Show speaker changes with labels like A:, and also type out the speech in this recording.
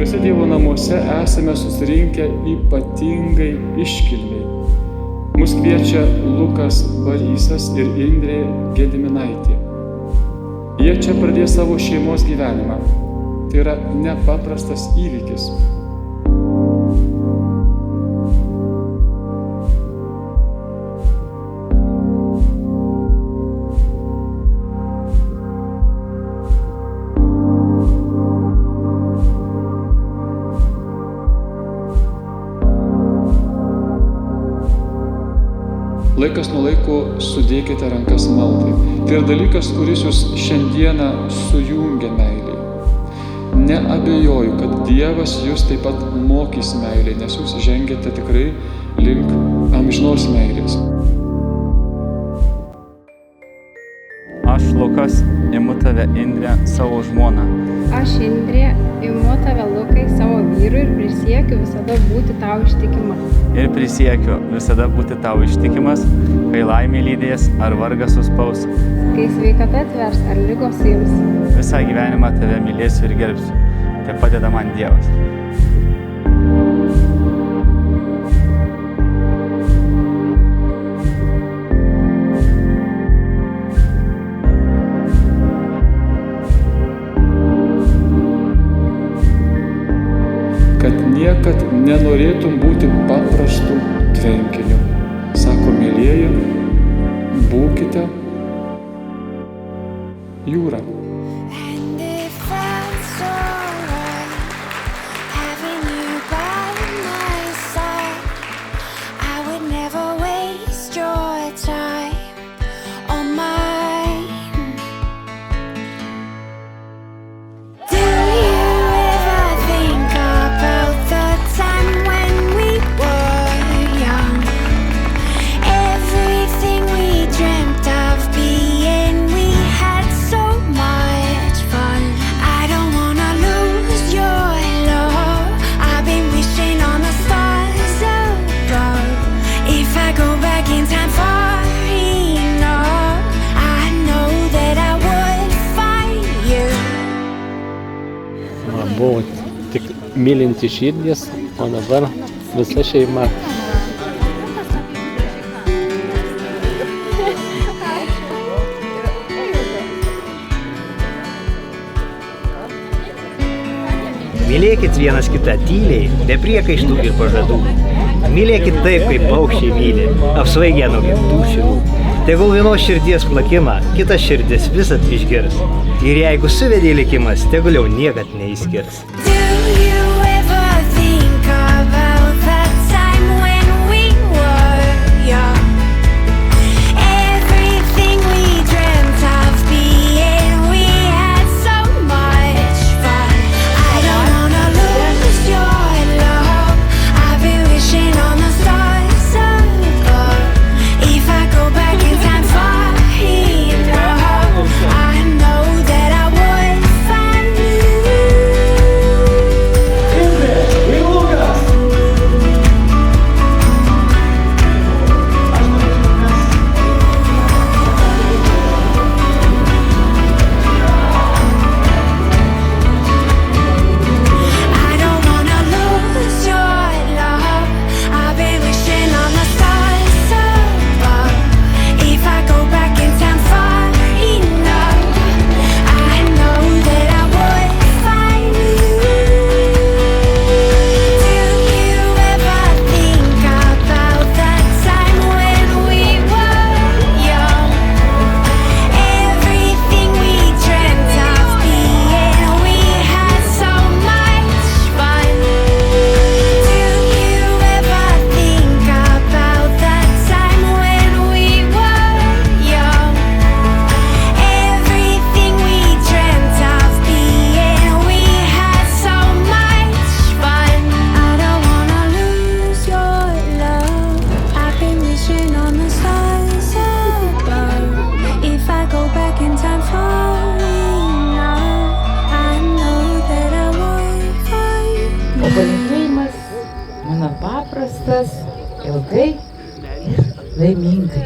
A: Šiuose Dievo namuose esame susirinkę ypatingai iškilmiai. Mus kviečia Lukas Barysas ir Indrė Gediminaitė. Jie čia pradės savo šeimos gyvenimą. Tai yra nepaprastas įvykis. Laikas nuo laiko sudėkite rankas maldai. Tai yra dalykas, kuris jūs šiandieną sujungia meilei. Neabejoju, kad Dievas jūs taip pat mokys meilei, nes jūs žengiate tikrai link amžinos meilės.
B: Aš, Lukas, imu tave, Indrė, savo žmoną.
C: Aš, Indrė, imu tave, Lukai, savo vyrui ir prisiekiu visada būti tau ištikimas.
B: Ir prisiekiu visada būti tau ištikimas, kai laimė lydės ar vargas suspaus.
C: Kai sveikata atvers ar ligos suims.
B: Visą gyvenimą tave mylėsiu ir gerbsiu. Te padeda man Dievas.
A: Kad niekad nenorėtum būti paprastu tvenkiniu. Sako, mylėjai, būkite jūra.
D: Buvo tik mylinti širdis, o dabar visa šeima.
E: Mylėkit vienas kitą tyliai, be priekaištų ir pažadų. Mylėkit taip, kaip paukščiai myli, apsvaigę nuo gimtų šilų. Tegul vienos širdies plakimą kitas širdis visad išgirs. Ir jeigu suvedė likimas, tegul jau niekad neišskirs.
F: Palinkėjimas mano paprastas, ilgai ir laimingai.